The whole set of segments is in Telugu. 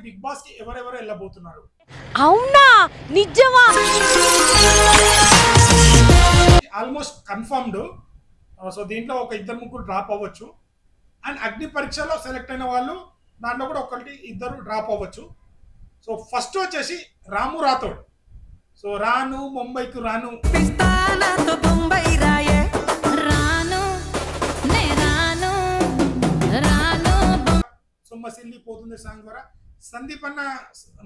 బిగ్ బాస్ కి ఎవరెవరు వెళ్ళబోతున్నారు? అవునా నిజమా? Almost confirmed. సో దీంట్లో ఒక ఇద్దరు ముగ్గురు డ్రాప్ అవ్వచ్చు. అండ్ అగ్ని పరీక్షలో సెలెక్ట్ అయిన వాళ్ళు దాంట్లో కూడా ఒకటి ఇద్దరు డ్రాప్ అవ్వచ్చు. సో ఫస్ట్ వచ్చేసి రాము రాథోడ్. సో రాను ముంబైకు రాను సొమ్మసిల్లి పోతుంది సాంగ్ ద్వారా సందీప్ అన్న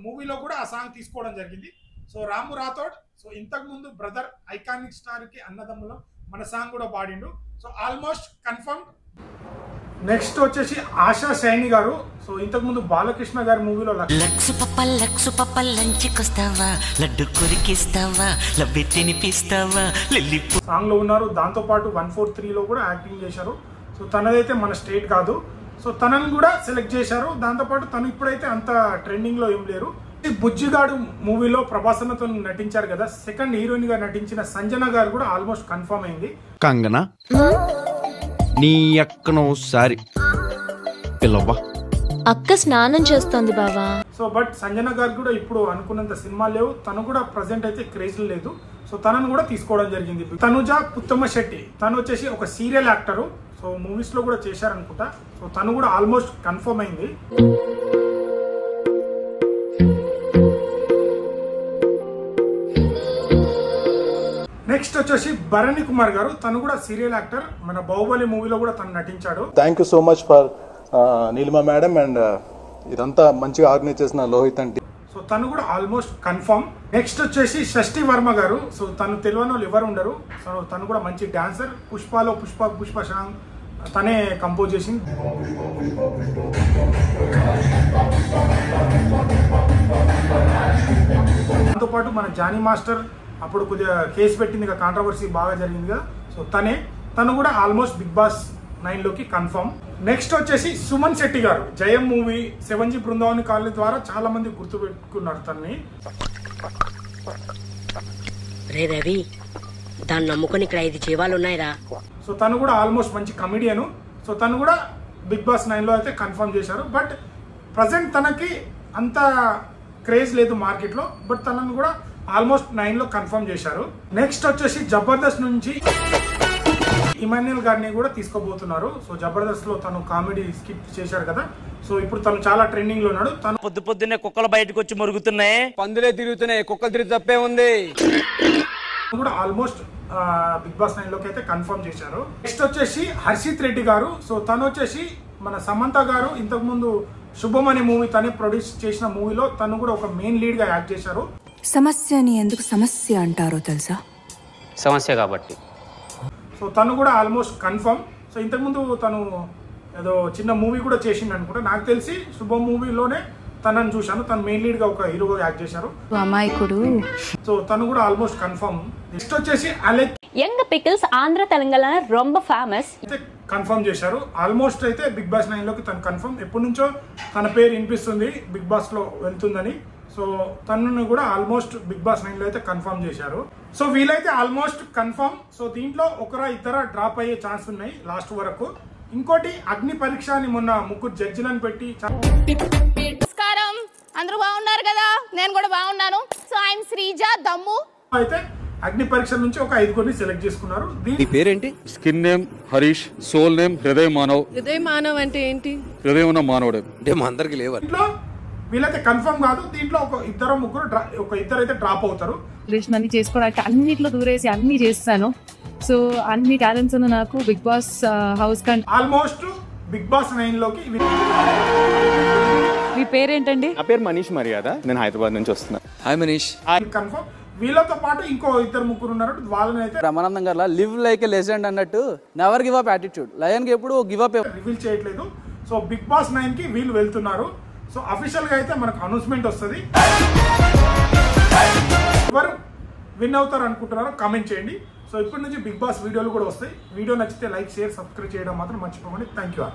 మూవీలో కూడా ఆ సాంగ్ తీసుకోవడం జరిగింది. సో రాము రాథోడ్ సో ఇంతకు ముందు బ్రదర్ ఐకానిక్ స్టార్ కి అన్నదమ్ములో మన సాంగ్ కూడా పాడిండు. So almost confirm. నెక్స్ట్ వచ్చేసి ఆశా సైని గారు. సో ఇంతకు ముందు బాలకృష్ణ గారి మూవీలో లక్సు పప్ప లంచ్కొస్తావా లడ్డు కొరికిస్తావా లబ్బి తినిపిస్తావా సాంగ్ లో ఉన్నారు. దాంతో పాటు 143 లో కూడా యాక్టింగ్ చేశారు. సో తనదైతే మన స్టేట్ కాదు. సో తనని కూడా సెలెక్ట్ చేశారు. దాంతోపాటు తను ఇప్పుడైతే అంత ట్రెండింగ్ లో ఏం లేరు. బుజ్జిగాడు మూవీలో ప్రభాసనతో నటించారు కదా, సెకండ్ హీరోయిన్ గా నటించిన సంజన గారు కూడా ఆల్మోస్ట్ కన్ఫర్మ్ అయింది. కంగనా నీ అక్కను ఒకసారి పిలవ్వా. అక్క స్నానం చేస్తోంది బావా. సో బట్ సంజన గారు కూడా ఇప్పుడు అనుకున్నంత సినిమాలు లేవు. తను కూడా ప్రజెంట్ అయితే క్రేజ్ లేదు. సో తనను కూడా తీసుకోవడం జరిగింది. తనుజ పుత్తమ్మ శెట్టి తను వచ్చేసి ఒక సీరియల్ యాక్టరు. సో మూవీస్ లో కూడా చేశారనుకుంటా. సో తను కూడా ఆల్మోస్ట్ కన్ఫర్మ్ అయింది. నెక్స్ట్ వచ్చేసి భరణి కుమార్ గారు. తను కూడా సీరియల్ యాక్టర్. మన బాహుబలి మూవీలో కూడా తను నటించాడు. Thank you so much for Neelima madam and ఇదంతా మంచిగా ఆర్గనైజ్ చేసిన లోహిత్ అంటే. సో తను కూడా ఆల్మోస్ట్ కన్ఫర్మ్. నెక్స్ట్ వచ్చేసి షష్ఠి వర్మ గారు. సో తను తెలియని వాళ్ళు ఎవరు ఉండరు. సో తను కూడా మంచి డాన్సర్. పుష్పలో పుష్ప సాంగ్ తనే కంపోజ్ చేసింది. దాంతోపాటు మన జానీ మాస్టర్ అప్పుడు కొద్దిగా కేసు పెట్టింది, కాంట్రవర్సీ బాగా జరిగింది కదా. సో తను కూడా ఆల్మోస్ట్ బిగ్ బాస్ 9 లోకి కన్ఫర్మ్. నెక్స్ట్ వచ్చేసి సుమన్ శెట్టి గారు. జయం మూవీ 7G బృందావని కాలనీ ద్వారా చాలా మంది గుర్తు పెట్టుకున్నారు తనని. రే రవి దాన్ని నమ్ముకొని ఇక్కడ 5 జీవాలు ఉన్నాయిరా. సో తను కూడా ఆల్మోస్ట్ మంచి కమిడియన్. సో తను కూడా బిగ్ బాస్ 9 లో అయితే కన్ఫర్మ్ చేశారు. బట్ ప్రజెంట్ తనకి అంత క్రేజ్ లేదు మార్కెట్ లో. బట్ తనను కూడా ఆల్మోస్ట్ 9 లో కన్ఫర్మ్ చేశారు. నెక్స్ట్ వచ్చేసి జబర్దస్త్ నుంచి ఇమాన్యుయల్ గారిని కూడా తీసుకోబోతున్నారు. సో జబర్దస్త్ లో తను కామెడీ స్కిట్ చేశారు కదా. సో ఇప్పుడు తను చాలా ట్రెండింగ్ లో ఉన్నాడు. తను పొద్దున్నే కుక్కలు బయటకు వచ్చి మురుగుతున్నాయి, పందులే తిరుగుతున్నాయి, కుక్కలు తిరిగి తప్పే ఉంది. కూడా ఆల్మోస్ట్ బిగ్ బాస్ 9 లోకి అయితే కన్ఫర్మ్ చేశారు. నెక్స్ట్ వచ్చేసి హర్షిత్ రెడ్డి గారు. సో తను వచ్చేసి మన సమంత గారు ఇంతకు ముందు శుభం అనే మూవీ తనే ప్రొడ్యూస్ చేసిన మూవీలో తను కూడా ఒక మెయిన్ లీడ్ గా యాక్ట్ చేశారు. సమస్యని ఎందుకు సమస్య అంటారో తెలుసా? సమస్య కాబట్టి. సో తను కూడా ఆల్మోస్ట్ కన్ఫర్మ్. సో ఇంతకుముందు తను ఏదో చిన్న మూవీ కూడా చేసిండు అనుకుంటా. నాకు తెలిసి శుభం మూవీలోనే తనని చూశాను. తను మెయిన్ లీడ్ గా ఒక హీరోగా యాక్ట్ చేశారు. అమాయకుడు. సో తను కూడా ఆల్మోస్ట్ కన్ఫర్మ్. నెక్స్ట్ వచ్చేసి అలెక్ యంగ్ పికిల్స్ ఆంధ్ర తెలంగాణ రొంబ ఫేమస్ అయితే కన్ఫర్మ్ చేశారు. ఆల్మోస్ట్ అయితే బిగ్ బాస్ 9 లోకి తను కన్ఫర్మ్. ఎప్పటి నుంచో తన పేరు వినిపిస్తుంది బిగ్ బాస్ లో వెళ్తుందని. సో తనను కూడా ఆల్మోస్ట్ బిగ్ బాస్ 9 లో అయితే కన్ఫర్మ్ చేశారు. సో వీలైతే ఆల్మోస్ట్ కన్ఫర్మ్. సో దీంట్లో ఇద్దరు డ్రాప్ అయ్యే ఛాన్స్ ఉన్నాయి లాస్ట్ వరకు. ఇంకోటి అగ్ని పరీక్ష అని మొన్న 3 జడ్జిలను పెట్టి. నమస్కారం, అందరూ బాగున్నారు కదా? నేను కూడా బాగున్నాను. సో ఐఎమ్ శ్రీజ దమ్ము. అయితే అగ్ని పరీక్ష నుంచి ఒక 5 సెలెక్ట్ చేసుకున్నారు. నీ పేరేంటి? Skin name Harish, soul name Hridaya Manav. హృదయ మానవ్ అంటే ఏంటి? హృదయం ఉన్న మానవుడే. అంటే మా అందరికి లేవు. దీంట్లో వీళ్ళైతే కన్ఫర్మ్ కాదు. దీంట్లో ఒక ఇద్దరు అయితే డ్రాప్ అవుతారు. అన్ని చేసుకోవడానికి అన్నిట్లో దూరేసి అన్ని చేస్తాను. సో అన్ని టాలెంట్స్ ఉన్న నాకు Bigg Boss house almost Bigg boss 9 లోకి. మీ పేరేంటండి? నా పేరు మనీష్ మర్యాద. నేను హైదరాబాద్ నుంచి వస్తున్నా. హాయ్ మనీష్. కన్ఫర్మ్. వీళ్ళతో పాటు ఇంకో 2-3 ఉన్నారు. వాళ్ళని అయితే రమానందం గారు లివ్ లైక్ ఎ లెజెండ్ అన్నట్టు never give up attitude. Lion కి ఎప్పుడు గివ్ అప్ రివీల్ చేయట్లేదు. సో బిగ్ బాస్ 9 కి వీళ్ళు వెళ్తున్నారు. సో అఫీషియల్ గా అయితే మనకు అనౌన్స్మెంట్ వస్తుంది. ఎవరు విన్ అవుతారు అనుకుంటున్నారో కామెంట్ చేయండి. సో ఇప్పటి నుంచి బిగ్ బాస్ వీడియోలు కూడా వస్తాయి. వీడియో నచ్చితే లైక్, షేర్, సబ్స్క్రైబ్ చేయడం మాత్రం మర్చిపోకండి. Thank you.